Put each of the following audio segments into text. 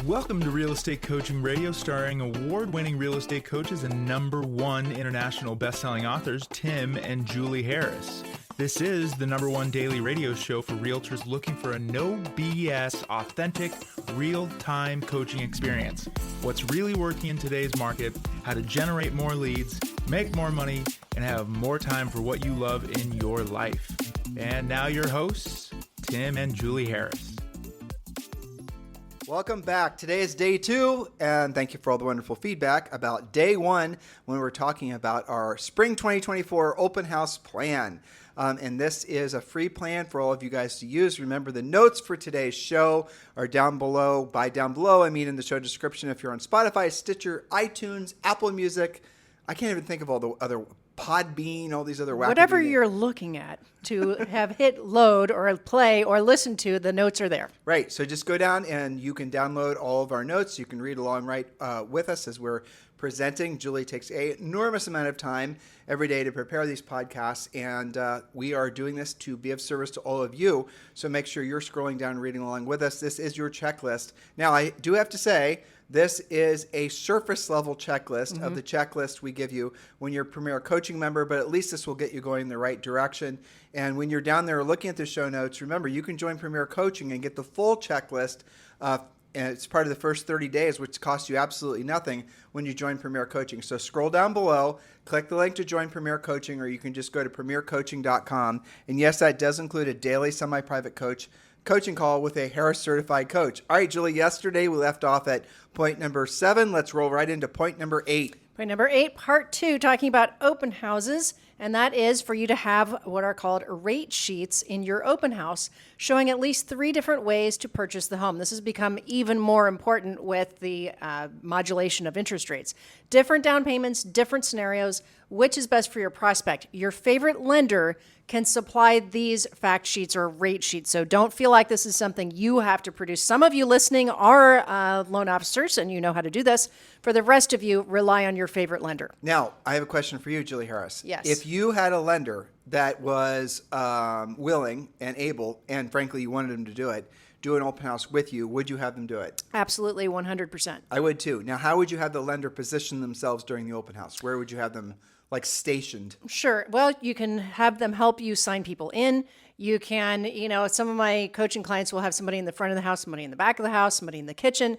Welcome to Real Estate Coaching Radio, starring award-winning real estate coaches and #1 international best-selling authors, Tim and Julie Harris. This is the #1 daily radio show for realtors looking for a no BS, authentic, real-time coaching experience. What's really working in today's market, how to generate more leads, make more money, and have more time for what you love in your life. And now your hosts, Tim and Julie Harris. Welcome back. Today is day 2, and thank you for all the wonderful feedback about day 1 when we're talking about our spring 2024 open house plan. And this is a free plan for all of you guys to use. Remember, the notes for today's show are down below. By down below, I mean in the show description if you're on Spotify, Stitcher, iTunes, Apple Music. I can't even think of all the other Podbean, all these other wacky whatever things. You're looking at to have hit load or play or listen to, the notes are there. Right. So just go down and you can download all of our notes. You can read along right with us as we're presenting. Julie takes an enormous amount of time every day to prepare these podcasts, and we are doing this to be of service to all of you. So make sure you're scrolling down and reading along with us. This is your checklist. Now, I do have to say, this is a surface level checklist of the checklist we give you when you're a Premier Coaching member, but at least this will get you going in the right direction. And when you're down there looking at the show notes, remember, you can join Premier Coaching and get the full checklist. And it's part of the first 30 days, which costs you absolutely nothing when you join Premier Coaching. So scroll down below, click the link to join Premier Coaching, or you can just go to premiercoaching.com. And yes, that does include a daily semi-private coaching call with a Harris certified coach. All right, Julie, yesterday we left off at point number 7. Let's roll right into point number 8. Point number 8, part 2, talking about open houses. And that is for you to have what are called rate sheets in your open house showing at least 3 different ways to purchase the home. This has become even more important with the modulation of interest rates. Different down payments, different scenarios. Which is best for your prospect? Your favorite lender can supply these fact sheets or rate sheets. So don't feel like this is something you have to produce. Some of you listening are loan officers and you know how to do this. For the rest of you, rely on your favorite lender. Now, I have a question for you, Julie Harris. Yes. If you had a lender that was willing and able, and frankly, you wanted them to do an open house with you, would you have them do it? Absolutely, 100%. I would too. Now, how would you have the lender position themselves during the open house? Where would you have them stationed? Sure. Well, you can have them help you sign people in. You can, some of my coaching clients will have somebody in the front of the house, somebody in the back of the house, somebody in the kitchen.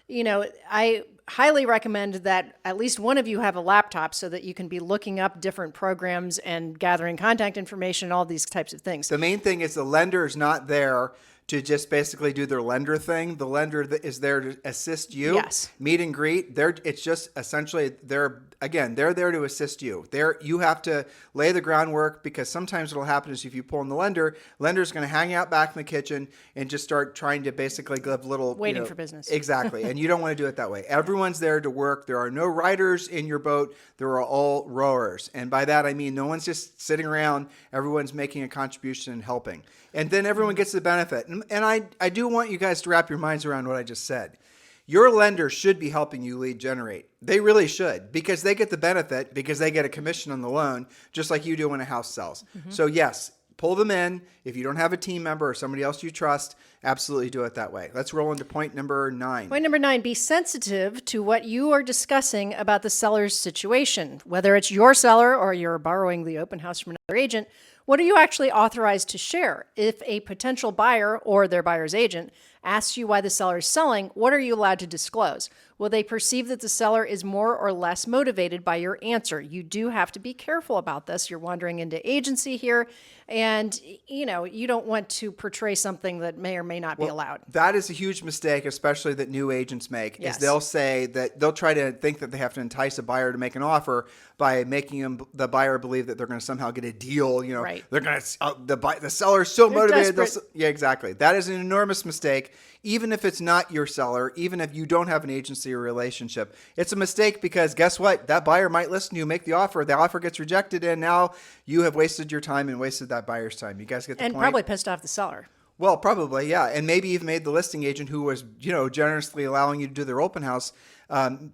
I highly recommend that at least one of you have a laptop so that you can be looking up different programs and gathering contact information, all these types of things. The main thing is the lender is not there to just basically do their lender thing. The lender is there to assist you. Yes. Meet and greet. It's just essentially they're there to assist you. You have to lay the groundwork, because sometimes what'll happen is if you pull in the lender's going to hang out back in the kitchen and just start trying to basically give little waiting for business. Exactly. And you don't want to do it that way. Everyone's there to work. There are no riders in your boat. There are all rowers. And by that, I mean no one's just sitting around. Everyone's making a contribution and helping. And then everyone gets the benefit. And I do want you guys to wrap your minds around what I just said. Your lender should be helping you lead generate. They really should, because they get the benefit, because they get a commission on the loan, just like you do when a house sells. So yes, pull them in. If you don't have a team member or somebody else you trust, absolutely do it that way. Let's roll into point number 9. Point number 9, be sensitive to what you are discussing about the seller's situation. Whether it's your seller or you're borrowing the open house from another agent, what are you actually authorized to share? If a potential buyer or their buyer's agent asks you why the seller is selling, what are you allowed to disclose? Will they perceive that the seller is more or less motivated by your answer? You do have to be careful about this. You're wandering into agency here, and you don't want to portray something that may or may not be allowed. That is a huge mistake, especially that new agents make. Yes. Is they'll say that they'll try to think that they have to entice a buyer to make an offer by making the buyer believe that they're going to somehow get a deal. Right. They're going to the seller is so They're motivated. desperate. Yeah, exactly. That is an enormous mistake. Even if it's not your seller, even if you don't have an agency or relationship, it's a mistake, because guess what? That buyer might listen to you, make the offer gets rejected, and now you have wasted your time and wasted that buyer's time. You guys get the point? And probably pissed off the seller. Well, probably, yeah. And maybe you've made the listing agent who was, generously allowing you to do their open house,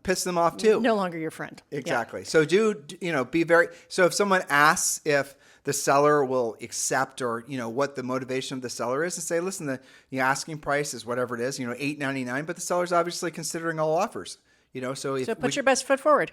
piss them off too. No longer your friend. Exactly. Yeah. So be very, so if someone asks if the seller will accept, or what the motivation of the seller is, and say, listen, the asking price is whatever it is, $8.99, but the seller's obviously considering all offers. So put your best foot forward.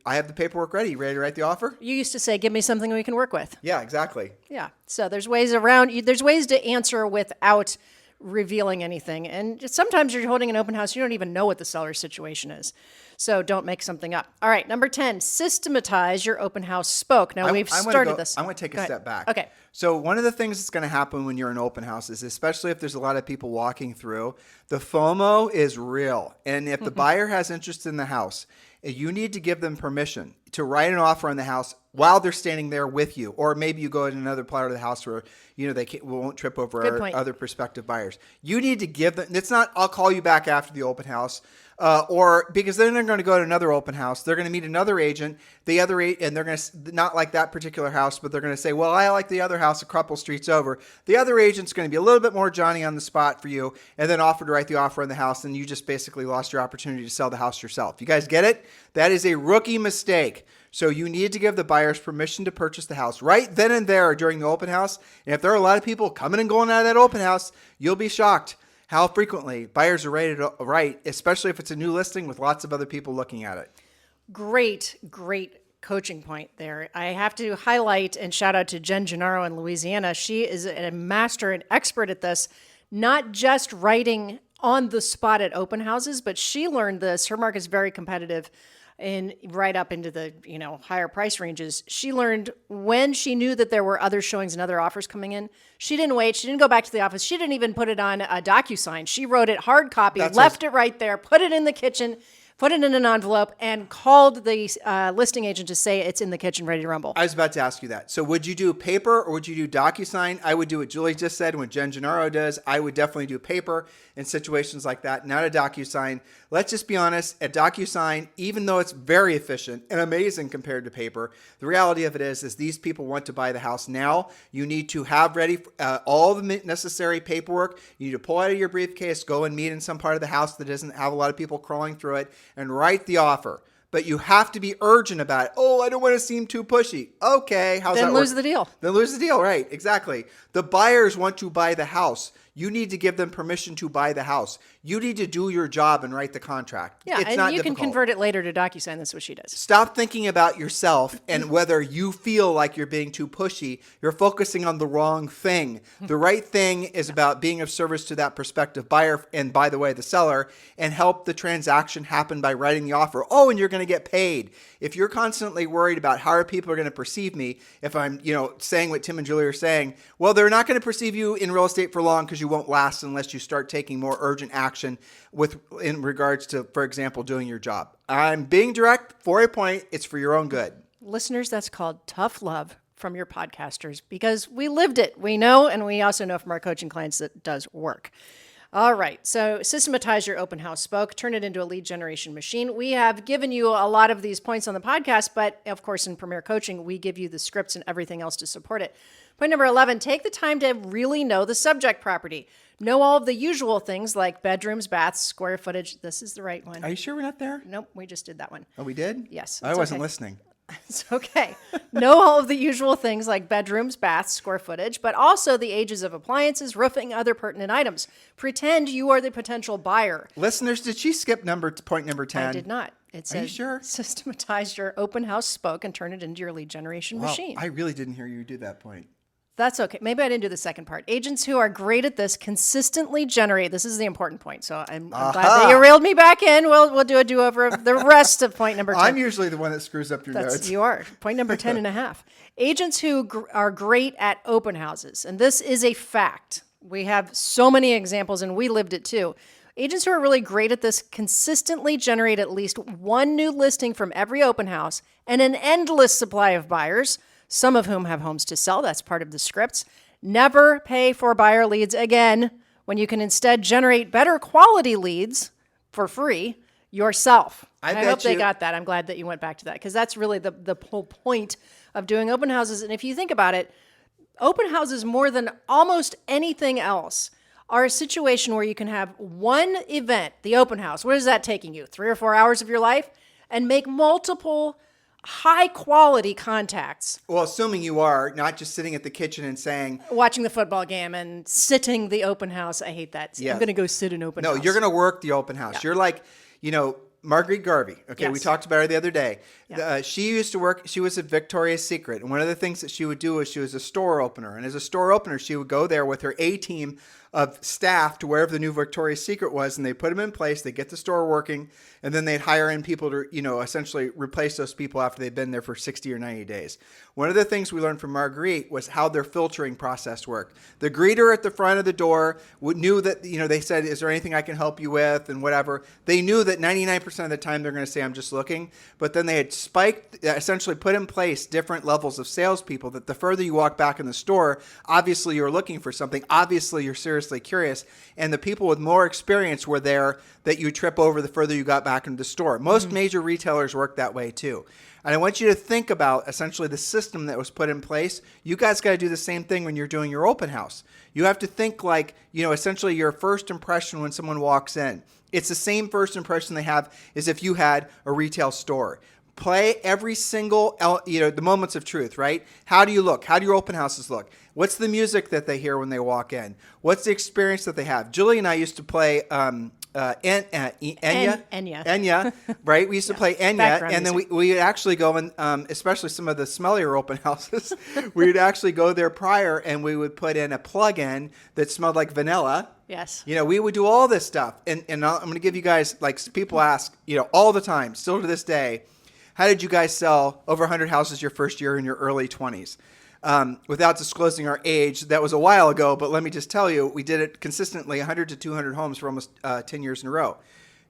I have the paperwork ready. You ready to write the offer? You used to say, give me something we can work with. Yeah, exactly. Yeah. So there's ways to answer without revealing anything. And sometimes you're holding an open house, you don't even know what the seller's situation is. So don't make something up. All right. Number 10, systematize your open house spoke. Now we've started this. I want to take a step back. Okay. So one of the things that's going to happen when you're in open houses, especially if there's a lot of people walking through, the FOMO is real. And if the buyer has interest in the house, you need to give them permission to write an offer on the house while they're standing there with you. Or maybe you go in another part of the house where, they won't trip over other prospective buyers. You need to give them, it's not, I'll call you back after the open house. Or because then they're going to go to another open house. They're going to meet another agent, and they're going to not like that particular house, but they're going to say, well, I like the other house a couple streets over. The other agent's going to be a little bit more Johnny on the spot for you, and then offer to write the offer on the house, and you just basically lost your opportunity to sell the house yourself. You guys get it? That is a rookie mistake. So you need to give the buyers permission to purchase the house right then and there during the open house. And if there are a lot of people coming and going out of that open house, you'll be shocked how frequently buyers are ready to write, especially if it's a new listing with lots of other people looking at it. Great coaching point there. I have to highlight and shout out to Jen Gennaro in Louisiana. She is a master and expert at this, not just writing on the spot at open houses, but she learned this. Her market's very competitive and right up into the higher price ranges. She learned when she knew that there were other showings and other offers coming in, she didn't wait. She didn't go back to the office. She didn't even put it on a DocuSign. She wrote it hard copy, left it right there, put it in the kitchen, put it in an envelope, and called the listing agent to say it's in the kitchen ready to rumble. I was about to ask you that. So would you do paper or would you do DocuSign? I would do what Julie just said, what Jen Gennaro does. I would definitely do paper in situations like that, not a DocuSign. Let's just be honest, a DocuSign, even though it's very efficient and amazing compared to paper, the reality of it is these people want to buy the house now. You need to have ready all the necessary paperwork. You need to pull out of your briefcase, go and meet in some part of the house that doesn't have a lot of people crawling through it, and write the offer. But you have to be urgent about it. Oh, I don't want to seem too pushy. Okay, how's that work? Then lose the deal. Then lose the deal, right, exactly. The buyers want to buy the house. You need to give them permission to buy the house. You need to do your job and write the contract. Yeah, it's and not you difficult. can convert it later to DocuSign. That's what she does. Stop thinking about yourself and whether you feel like you're being too pushy. You're focusing on the wrong thing. The right thing is about being of service to that prospective buyer, and by the way, the seller, and help the transaction happen by writing the offer. Oh, and you're going to get paid. If you're constantly worried about how are people going to perceive me, if I'm, saying what Tim and Julie are saying, well, they're not going to perceive you in real estate for long because you won't last unless you start taking more urgent action in regards to, for example, doing your job. I'm being direct for a point. It's for your own good. Listeners, that's called tough love from your podcasters because we lived it. We know, and we also know from our coaching clients that it does work. All right. So systematize your open house spoke, turn it into a lead generation machine. We have given you a lot of these points on the podcast, but of course in Premier Coaching, we give you the scripts and everything else to support it. Point number 11, take the time to really know the subject property. Know all of the usual things like bedrooms, baths, square footage. This is the right one. Are you sure we're not there? Nope, we just did that one. Oh, we did? Yes. I wasn't listening. It's okay. Know all of the usual things like bedrooms, baths, square footage, but also the ages of appliances, roofing, other pertinent items. Pretend you are the potential buyer. Listeners, did she skip point number 10? I did not. It says, Are you sure? Systematize your open house spoke and turn it into your lead generation machine. I really didn't hear you do that point. That's okay. Maybe I didn't do the second part. Agents who are great at this consistently generate. This is the important point. So I'm glad that you reeled me back in. We'll do a do-over of the rest of point number 10. I'm usually the one that screws up your notes. You are. Point number 10 and a half. Agents who are great at open houses. And this is a fact. We have so many examples and we lived it too. Agents who are really great at this consistently generate at least one new listing from every open house and an endless supply of buyers, some of whom have homes to sell. That's part of the scripts. Never pay for buyer leads again when you can instead generate better quality leads for free yourself. I hope they got that. I'm glad that you went back to that because that's really the whole point of doing open houses. And if you think about it, open houses more than almost anything else are a situation where you can have one event, the open house. What is that taking you? 3 or 4 hours of your life? And make multiple high quality contacts. Well, assuming you are not just sitting at the kitchen and saying, Watching the football game and sitting the open house. I hate that. Yes. I'm going to go sit in open no, house. you're going to work the open house. Yeah. You're like, Marguerite Garvey. Okay, we Yes. talked about her the other day. Yeah. She used to work, she was at Victoria's Secret. And one of the things that she would do is she was a store opener. And as a store opener, she would go there with her A-team of staff to wherever the new Victoria's Secret was, and they put them in place, they get the store working, and then they'd hire in people to, essentially replace those people after they'd been there for 60 or 90 days. One of the things we learned from Marguerite was how their filtering process worked. The greeter at the front of the door knew that, they said, is there anything I can help you with, and whatever. They knew that 99% of the time they're going to say, I'm just looking, but then they had essentially put in place different levels of salespeople that the further you walk back in the store, obviously you're looking for something, obviously you're seriously curious, and the people with more experience were there that you trip over the further you got back into the store. Most major retailers work that way too. And I want you to think about essentially the system that was put in place. You guys got to do the same thing when you're doing your open house. You have to think like, essentially your first impression when someone walks in. It's the same first impression they have as if you had a retail store. Play every single, the moments of truth, right? How do you look? How do your open houses look? What's the music that they hear when they walk in? What's the experience that they have? Julie and I used to play Enya, right? We used to play Enya, Background and then music. we would actually go and, especially some of the smellier open houses, we would actually go there prior, and we would put in a plug-in that smelled like vanilla. Yes. We would do all this stuff, and I'm going to give you guys, like people ask, all the time, still to this day, how did you guys sell over 100 houses your first year in your early 20s? Without disclosing our age, that was a while ago, but let me just tell you, we did it consistently, 100 to 200 homes for almost 10 years in a row.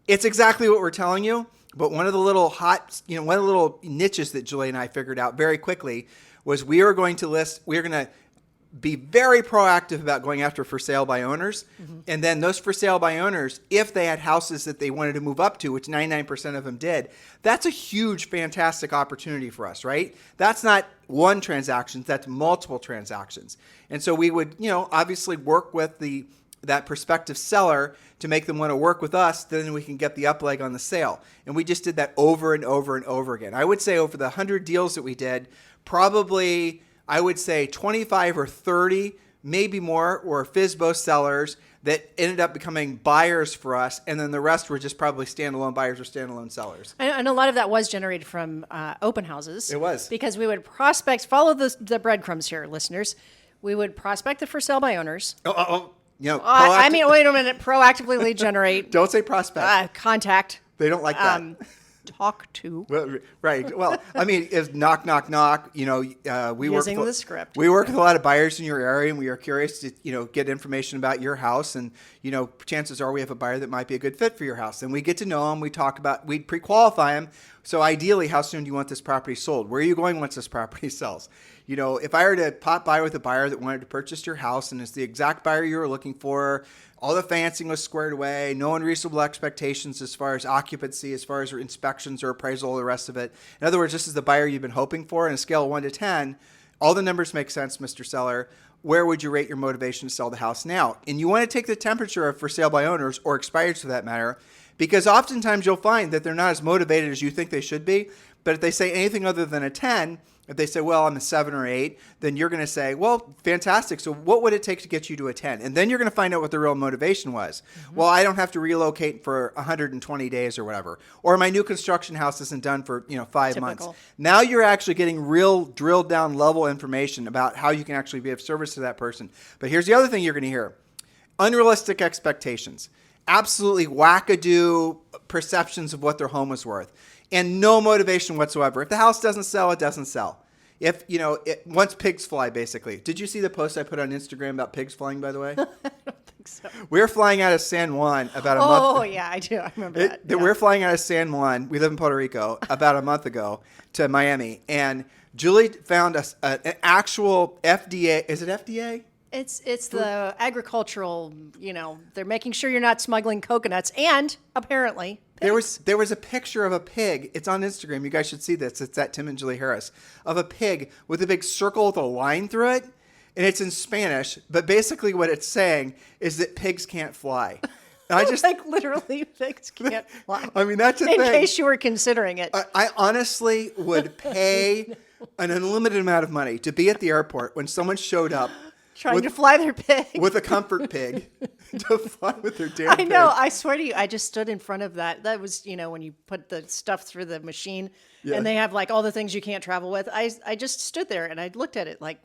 It's exactly what we're telling you, but one of the little one of the little niches that Julie and I figured out very quickly was we are going to be very proactive about going after for sale by owners. Mm-hmm. And then those for sale by owners, if they had houses that they wanted to move up to, which 99% of them did, that's a huge, fantastic opportunity for us, right? That's not one transaction, that's multiple transactions. And so we would, obviously work with that prospective seller to make them want to work with us, then we can get the up leg on the sale. And we just did that over and over and over again. I would say over the 100 deals that we did, probably, I would say 25 or 30, maybe more, were FSBO sellers that ended up becoming buyers for us, and then the rest were just probably standalone buyers or standalone sellers. And a lot of that was generated from open houses. It was. Because we would follow the breadcrumbs here, listeners. We would prospect the for sale by owners. I mean, wait a minute, proactively lead generate. Don't say prospect. Contact. They don't like that. Talk to. Well, right. Well, I mean, it's knock, knock, knock. We Using the script. We work with a lot of buyers in your area, and we are curious to, get information about your house. And, chances are we have a buyer that might be a good fit for your house. And we get to know them. We pre-qualify them. So ideally, how soon do you want this property sold? Where are you going once this property sells? If I were to pop by with a buyer that wanted to purchase your house and it's the exact buyer you were looking for, all the financing was squared away, no unreasonable expectations as far as occupancy, as far as inspections or appraisal, the rest of it. In other words, this is the buyer you've been hoping for. On a scale of 1 to 10, all the numbers make sense, Mr. Seller. Where would you rate your motivation to sell the house now? And you want to take the temperature of for sale by owners, or expireds for that matter, because oftentimes you'll find that they're not as motivated as you think they should be. But if they say anything other than a 10, if they say, well, I'm a 7 or 8, then you're going to say, well, fantastic. So what would it take to get you to a 10? And then you're going to find out what the real motivation was. Mm-hmm. Well, I don't have to relocate for 120 days or whatever. Or my new construction house isn't done for 5 months. Now you're actually getting real drilled down level information about how you can actually be of service to that person. But here's the other thing you're going to hear. Unrealistic expectations. Absolutely wackadoo perceptions of what their home is worth. And no motivation whatsoever. If the house doesn't sell, it doesn't sell. If, once pigs fly, basically. Did you see the post I put on Instagram about pigs flying, by the way? I don't think so. We were flying out of San Juan about a month. Oh, yeah, I do. I remember that. We were flying out of San Juan. We live in Puerto Rico about a month ago to Miami. And Julie found us an actual FDA. Is it FDA? It's the agricultural, they're making sure you're not smuggling coconuts, and apparently pigs. There was a picture of a pig. It's on Instagram. You guys should see this. It's at Tim and Julie Harris, of a pig with a big circle with a line through it, and it's in Spanish. But basically, what it's saying is that pigs can't fly. I just like literally pigs can't fly. I mean, that's the In thing. case you were considering it. I honestly would pay an unlimited amount of money to be at the airport when someone showed up Trying to fly their pig. with a comfort pig to fly with their damn I know. pig. I swear to you, I just stood in front of that. That was, when you put the stuff through the machine and they have like all the things you can't travel with. I just stood there and I looked at it like,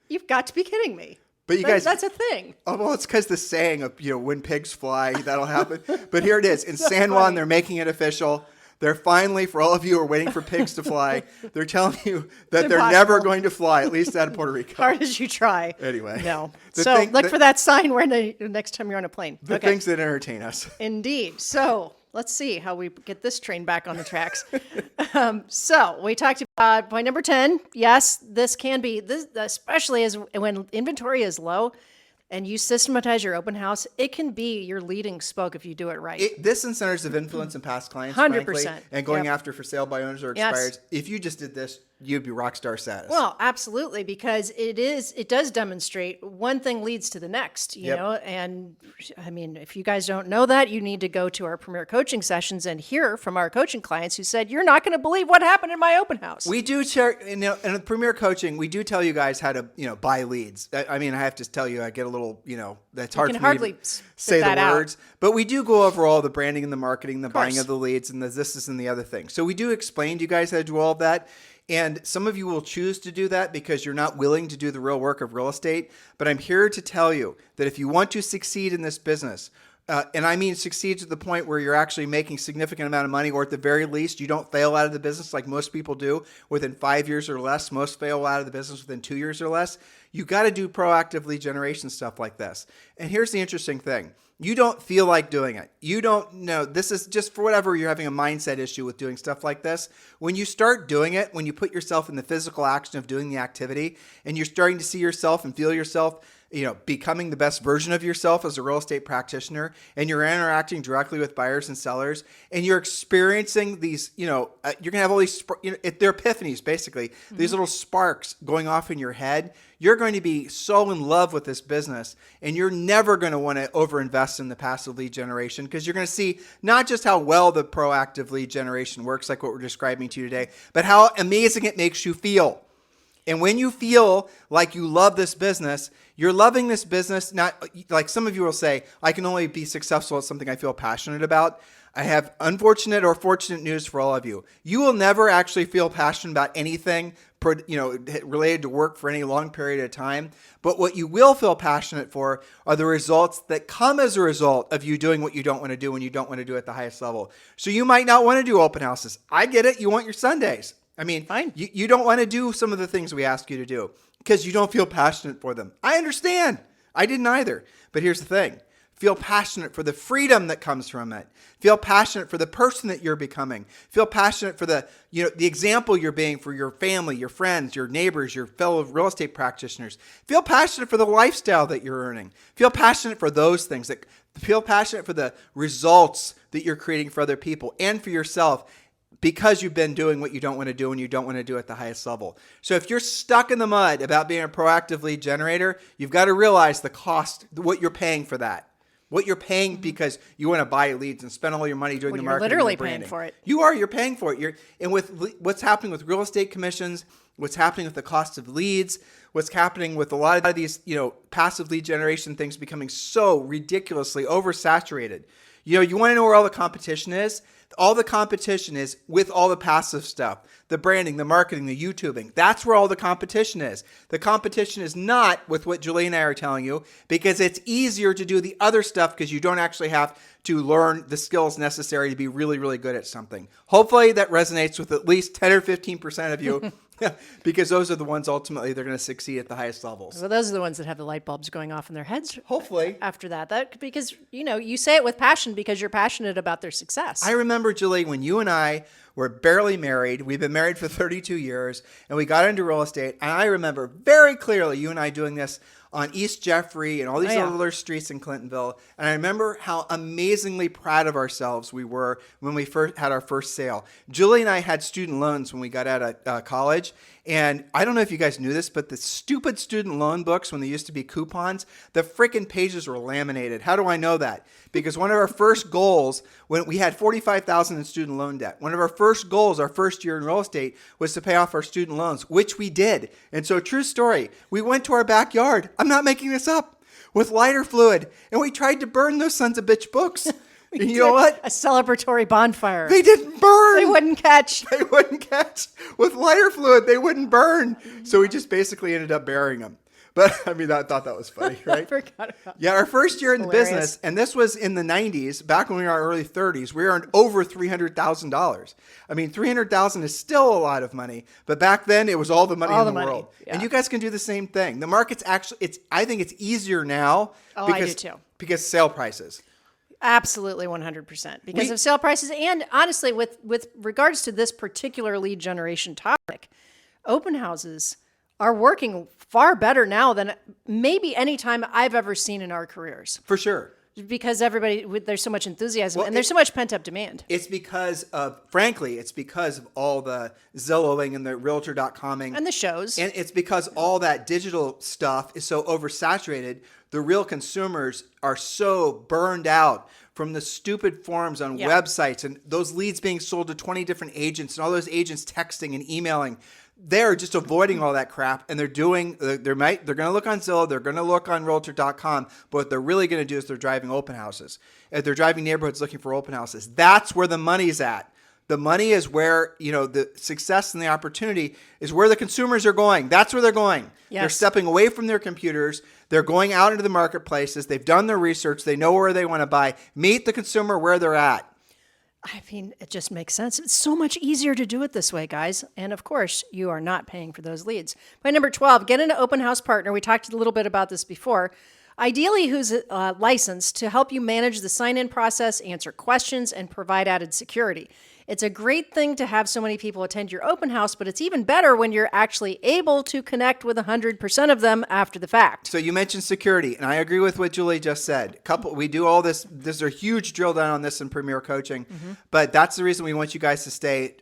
you've got to be kidding me. But you guys, that's a thing. Oh, well, it's because the saying of, when pigs fly, that'll happen. But here it is. In San Juan, funny. they're making it official. They're finally, for all of you who are waiting for pigs to fly, they're telling you that they're never impossible. going to fly, at least out of Puerto Rico. Hard as you try. Anyway. No. The So thing- look the- for that sign when the next time you're on a plane. The Okay. things that entertain us. Indeed. So let's see how we get this train back on the tracks. So we talked about point number 10. Yes, this can be, especially as when inventory is low and you systematize your open house, it can be your leading spoke if you do it right. This in centers of influence and past clients, 100%. frankly, and going Yep. after for sale by owners or Yes. expireds. If you just did this, you'd be rock star status. Well, absolutely, because it does demonstrate one thing leads to the next, you Yep. know, and I mean, if you guys don't know that, you need to go to our premier coaching sessions and hear from our coaching clients who said, you're not going to believe what happened in my open house. We do share, in the Premier Coaching, we do tell you guys how to, buy leads. I mean, I have to tell you, I get a little, that's hard can for me hardly to spit say the that out. words. But we do go over all the branding and the marketing, the buying course. of the leads, and the this and the other thing. So we do explain to you guys how to do all of that. And some of you will choose to do that because you're not willing to do the real work of real estate. But I'm here to tell you that if you want to succeed in this business, and I mean succeed to the point where you're actually making significant amount of money, or at the very least, you don't fail out of the business like most people do within 5 years or less. Most fail out of the business within 2 years or less. You got to do proactive lead generation stuff like this. And here's the interesting thing. You don't feel like doing it. You don't know. This is just for whatever you're having a mindset issue with doing stuff like this. When you start doing it, when you put yourself in the physical action of doing the activity and you're starting to see yourself and feel yourself, becoming the best version of yourself as a real estate practitioner, and you're interacting directly with buyers and sellers, and you're experiencing these, you're going to have all these, they're epiphanies, basically, these little sparks going off in your head. You're going to be so in love with this business, and you're never going to want to overinvest in the passive lead generation because you're going to see not just how well the proactive lead generation works, like what we're describing to you today, but how amazing it makes you feel. And when you feel like you love this business, you're loving this business, not like some of you will say, I can only be successful at something I feel passionate about. I have unfortunate or fortunate news for all of you. You will never actually feel passionate about anything, related to work for any long period of time. But what you will feel passionate for are the results that come as a result of you doing what you don't want to do when you don't want to do at the highest level. So you might not want to do open houses. I get it. You want your Sundays. I mean, Fine. You don't want to do some of the things we ask you to do because you don't feel passionate for them. I understand. I didn't either. But here's the thing. Feel passionate for the freedom that comes from it. Feel passionate for the person that you're becoming. Feel passionate for the example you're being for your family, your friends, your neighbors, your fellow real estate practitioners. Feel passionate for the lifestyle that you're earning. Feel passionate for those things. Feel passionate for the results that you're creating for other people and for yourself, because you've been doing what you don't want to do and you don't want to do at the highest level. So if you're stuck in the mud about being a proactive lead generator, you've got to realize the cost, what you're paying for that. What you're paying because you want to buy leads and spend all your money doing the You're marketing. literally and the paying branding. for it. You're paying for it. And with what's happening with real estate commissions, what's happening with the cost of leads, what's happening with a lot of these, passive lead generation things becoming so ridiculously oversaturated. You want to know where all the competition is? All the competition is with all the passive stuff, the branding, the marketing, the YouTubing. That's where all the competition is. The competition is not with what Julie and I are telling you, because it's easier to do the other stuff because you don't actually have to learn the skills necessary to be really, really good at something. Hopefully that resonates with at least 10 or 15% of you because those are the ones ultimately they're going to succeed at the highest levels. Well, those are the ones that have the light bulbs going off in their heads. Hopefully. After that, because, you say it with passion because you're passionate about their success. I remember, Julie, when you and I were barely married. We've been married for 32 years, and we got into real estate. And I remember very clearly you and I doing this on East Jeffrey and all these other streets in Clintonville. And I remember how amazingly proud of ourselves we were when we first had our first sale. Julie and I had student loans when we got out of college. And I don't know if you guys knew this, but the stupid student loan books, when they used to be coupons, the freaking pages were laminated. How do I know that? because one of our first goals, when we had $45,000 in student loan debt, one of our first goals, our first year in real estate, was to pay off our student loans, which we did. And so, true story, we went to our backyard. I'm not making this up. With lighter fluid, and we tried to burn those sons of bitch books. And you know what? A celebratory bonfire. They didn't burn. They wouldn't catch. They wouldn't catch. With lighter fluid, they wouldn't burn. So we just basically ended up burying them. But I mean, I thought that was funny, right? I forgot about Yeah, our first year in the Hilarious. business, and this was in the 90s, back when we were in our early 30s, we earned over $300,000. I mean, $300,000 is still a lot of money, but back then it was all the money All in the the money, world. yeah. And you guys can do the same thing. The market's actually, I think it's easier now. Oh, I do too. Because sale prices. Absolutely 100% because We- of sale prices. And honestly, with regards to this particular lead generation topic, open houses are working far better now than maybe any time I've ever seen in our careers For sure. because there's so much enthusiasm Well, and there's so much pent up demand. It's because of, frankly, it's because of all the Zillowing and the Realtor.coming. And the shows. And it's because all that digital stuff is so oversaturated. The real consumers are so burned out from the stupid forums on Yeah. websites and those leads being sold to 20 different agents and all those agents texting and emailing. They're just avoiding all that crap, and they're going to look on Zillow, they're going to look on Realtor.com, but what they're really going to do is they're driving open houses. They're driving neighborhoods looking for open houses. That's where the money's at. The money is where, the success and the opportunity is where the consumers are going. That's where they're going. Yes. They're stepping away from their computers. They're going out into the marketplaces. They've done their research. They know where they want to buy. Meet the consumer where they're at. I mean, it just makes sense. It's so much easier to do it this way, guys. And of course, you are not paying for those leads. Point number 12, get an open house partner. We talked a little bit about this before. Ideally, who's licensed to help you manage the sign-in process, answer questions, and provide added security. It's a great thing to have so many people attend your open house, but it's even better when you're actually able to connect with 100% of them after the fact. So you mentioned security, and I agree with what Julie just said. We do all this. There's a huge drill down on this in Premier Coaching, but that's the reason we want you guys to stay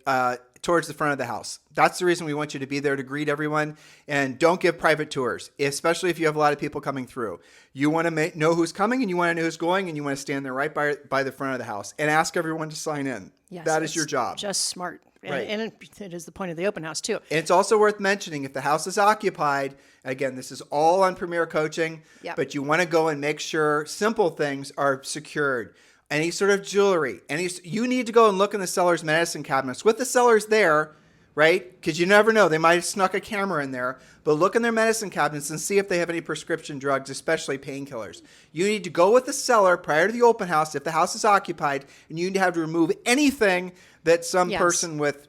towards the front of the house. That's the reason we want you to be there to greet everyone, and don't give private tours, especially if you have a lot of people coming through. You want to know who's coming, and you want to know who's going, and you want to stand there right by the front of the house and ask everyone to sign in. Yes, that is it's your job. Just smart. Right. And it is the point of the open house, too. And it's also worth mentioning if the house is occupied, again, this is all on Premier Coaching, Yep. but you want to go and make sure simple things are secured. Any sort of jewelry, you need to go and look in the seller's medicine cabinets with the sellers there, right? Because you never know. They might have snuck a camera in there, but look in their medicine cabinets and see if they have any prescription drugs, especially painkillers. You need to go with the seller prior to the open house if the house is occupied, and you need to have to remove anything that some Yes. person with,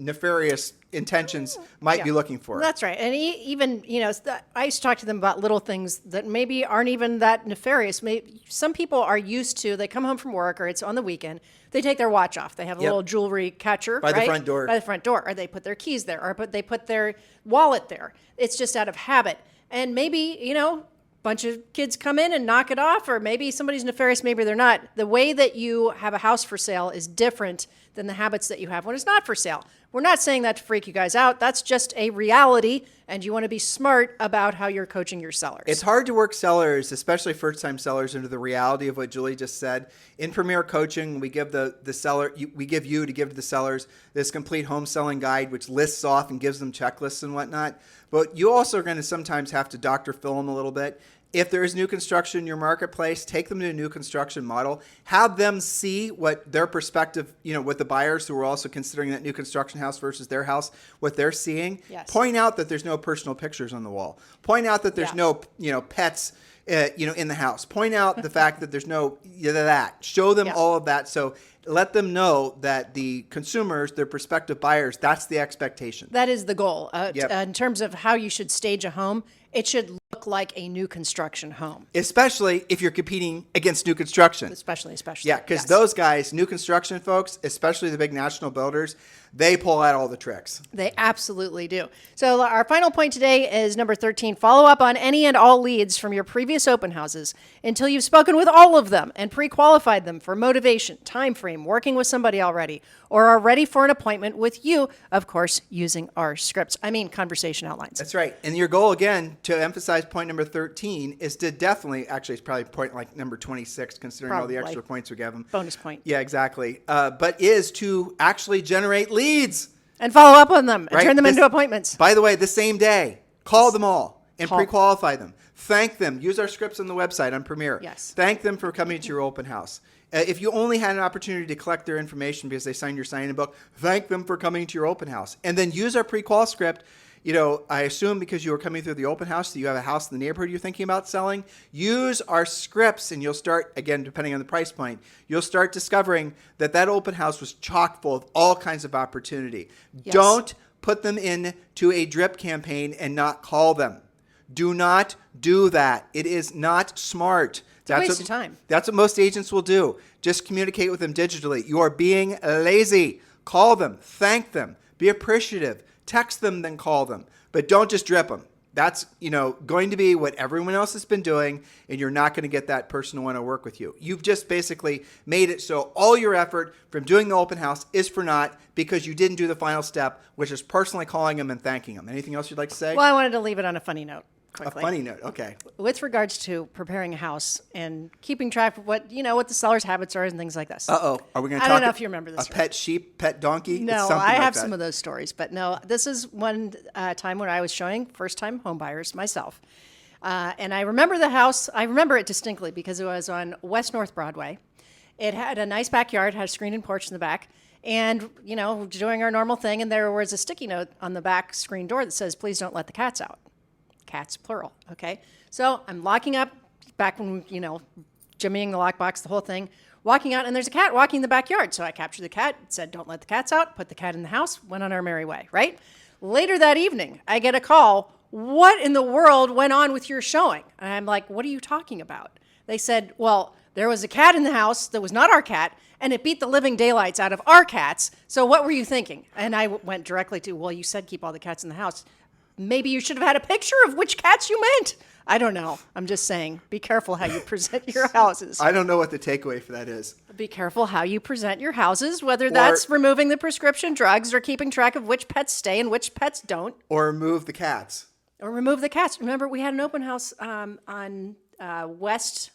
nefarious intentions might be looking for. That's right. And even, I used to talk to them about little things that maybe aren't even that nefarious. Maybe some people are used to, they come home from work or it's on the weekend, they take their watch off. They have a Yep. little jewelry catcher By the right? front door. By the front door. Or they put their keys there or they put their wallet there. It's just out of habit. And maybe, bunch of kids come in and knock it off, or maybe somebody's nefarious, maybe they're not. The way that you have a house for sale is different than the habits that you have when it's not for sale. We're not saying that to freak you guys out. That's just a reality, and you want to be smart about how you're coaching your sellers. It's hard to work sellers, especially first-time sellers, into the reality of what Julie just said. In Premier Coaching, we give the seller, we give you to give to the sellers this complete home selling guide, which lists off and gives them checklists and whatnot. But you also are going to sometimes have to Dr. Phil them a little bit. If there is new construction in your marketplace, take them to a new construction model. Have them see what their perspective, with the buyers who are also considering that new construction house versus their house, what they're seeing. Yes. Point out that there's no personal pictures on the wall. Point out that there's Yeah. no, pets, in the house. Point out the fact that there's no that. Show them Yeah. all of that. So let them know that the consumers, their prospective buyers, that's the expectation. That is the goal. Yep. In terms of how you should stage a home, it should look like a new construction home. Especially if you're competing against new construction. Especially. Yeah, because Yes. those guys, new construction folks, especially the big national builders, they pull out all the tricks. They absolutely do. So our final point today is number 13. Follow up on any and all leads from your previous open houses until you've spoken with all of them and pre-qualified them for motivation, time frame, time working with somebody already or are ready for an appointment with you, of course, using our conversation outlines. That's right. And your goal, again, to emphasize point number 13 is to definitely, actually it's probably point like number 26, considering all the Probably. extra points we give them. Bonus point. Yeah, exactly. But is to actually generate leads. And follow up on them and Right? turn them This- into appointments. By the way, the same day, call them all and Call. pre-qualify them. Thank them. Use our scripts on the website on Premier. Yes. Thank them for coming to your open house. If you only had an opportunity to collect their information because they signed your sign-in book, thank them for coming to your open house. And then use our pre-qual script. You know, I assume because you were coming through the open house that you have a house in the neighborhood you're thinking about selling. Use our scripts and you'll start, again, depending on the price point, you'll start discovering that that open house was chock full of all kinds of opportunity. Yes. Don't put them into a drip campaign and not call them. Do not do that. It is not smart. a waste of time. That's what most agents will do. Just communicate with them digitally. You are being lazy. Call them. Thank them. Be appreciative. Text them, then call them. But don't just drip them. That's, going to be what everyone else has been doing, and you're not going to get that person to want to work with you. You've just basically made it so all your effort from doing the open house is for naught because you didn't do the final step, which is personally calling them and thanking them. Anything else you'd like to say? Well, I wanted to leave it on a funny note. A Quickly. funny note. Okay. With regards to preparing a house and keeping track of what the seller's habits are and things like this. Uh-oh. Are we going to I talk don't know if you remember this a story. pet sheep, pet donkey? No, It's something I like have that. some of those stories, but no, this is one time when I was showing first-time home buyers myself. And I remember the house. I remember it distinctly because it was on West North Broadway. It had a nice backyard, had a screen and porch in the back, and, doing our normal thing, and there was a sticky note on the back screen door that says, please don't let the cats out. Cats, plural, okay? So I'm locking up, back when, jimmying the lockbox, the whole thing, walking out, and there's a cat walking in the backyard. So I captured the cat, said, don't let the cats out, put the cat in the house, went on our merry way, right? Later that evening, I get a call, what in the world went on with your showing? And I'm like, what are you talking about? They said, well, there was a cat in the house that was not our cat, and it beat the living daylights out of our cats. So what were you thinking? And I went directly to, well, you said keep all the cats in the house. Maybe you should have had a picture of which cats you meant. I don't know. I'm just saying, be careful how you present your houses. I don't know what the takeaway for that is. Be careful how you present your houses, whether that's removing the prescription drugs or keeping track of which pets stay and which pets don't. Or remove the cats. Or remove the cats. Remember, we had an open house on West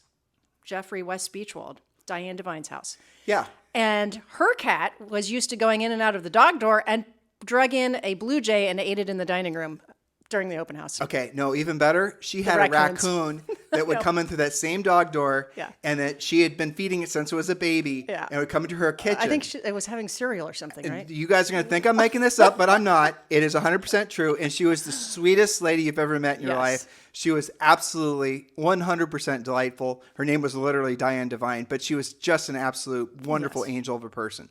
Beachwold, Diane Devine's house. Yeah. And her cat was used to going in and out of the dog door and drug in a blue jay and ate it in the dining room during the open house. Okay, no, even better. She had a raccoons. raccoon that would come in through that same dog door, Yeah. and that she had been feeding it since it was a baby, Yeah. and it would come into her kitchen. I think it was having cereal or something, right? You guys are going to think I'm making this up, but I'm not. It is 100% true, and she was the sweetest lady you've ever met in your Yes. life. She was absolutely 100% delightful. Her name was literally Diane Devine, but she was just an absolute wonderful Yes. angel of a person.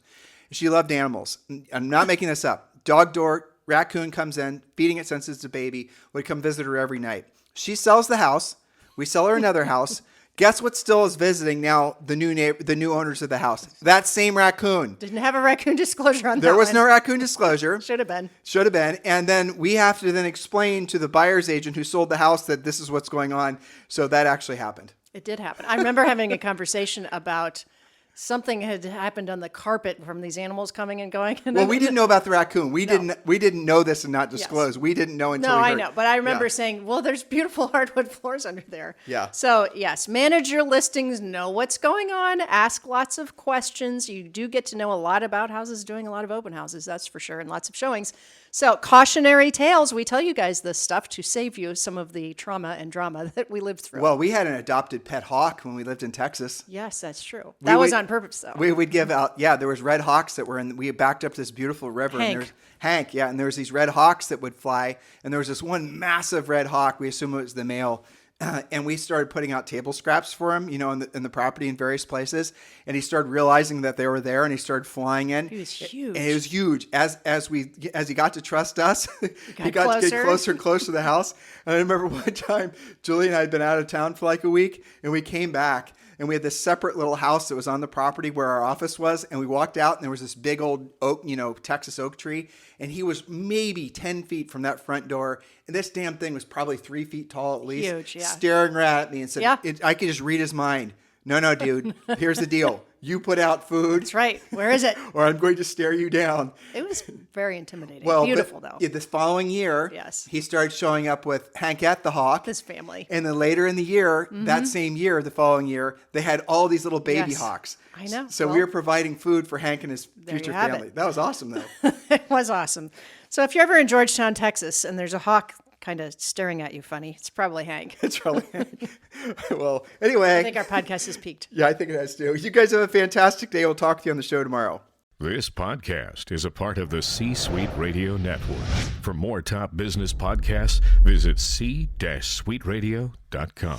She loved animals. I'm not making this up. Dog door, raccoon comes in, feeding it since it's a baby, would come visit her every night. She sells the house. We sell her another house. Guess what still is visiting now the new owners of the house? That same raccoon. Didn't have a raccoon disclosure on that There was one. no raccoon disclosure. Should have been. Should have been. And then we have to then explain to the buyer's agent who sold the house that this is what's going on. So that actually happened. It did happen. I remember having a conversation about something had happened on the carpet from these animals coming and going. And Well, we didn't know about the raccoon. We didn't know this and not disclose. We didn't know until No, we I heard. know. But I remember Yeah. saying, well, there's beautiful hardwood floors under there. Yeah. So, yes, manage your listings, know what's going on, ask lots of questions. You do get to know a lot about houses, doing a lot of open houses, that's for sure, and lots of showings. So, cautionary tales, we tell you guys this stuff to save you some of the trauma and drama that we lived through. Well, we had an adopted pet hawk when we lived in Texas. Yes, that's true. That was would- on purpose, though. We would give out, there was red hawks that were in, we backed up this beautiful river. Hank. And there's Hank, yeah, and there was these red hawks that would fly. And there was this one massive red hawk, we assume it was the male. And we started putting out table scraps for him, in the property in various places. And he started realizing that they were there, and he started flying in. He was huge. And it was huge. As he got to trust us, he got to get closer. closer and closer to the house. And I remember one time, Julie and I had been out of town for like a week, and we came back. And we had this separate little house that was on the property where our office was. And we walked out, and there was this big old oak, Texas oak tree. And he was maybe 10 feet from that front door. And this damn thing was probably 3 feet tall at least. Huge, yeah. Staring right at me and said, Yeah. I could just read his mind. No, dude. Here's the deal. You put out food. That's right. Where is it? Or I'm going to stare you down. It was very intimidating. Well, Beautiful, though. This following year, Yes. he started showing up with Hank at the Hawk. His family. And then later in the year, that same year, the following year, they had all these little baby Yes. hawks. I know. So Well, we were providing food for Hank and his there future you have family. it. That was awesome, though. It was awesome. So if you're ever in Georgetown, Texas, and there's a hawk kind of staring at you funny, it's probably Hank. It's probably Hank. Well, anyway. I think our podcast has peaked. Yeah, I think it has too. You guys have a fantastic day. We'll talk to you on the show tomorrow. This podcast is a part of the C-Suite Radio Network. For more top business podcasts, visit c-suiteradio.com.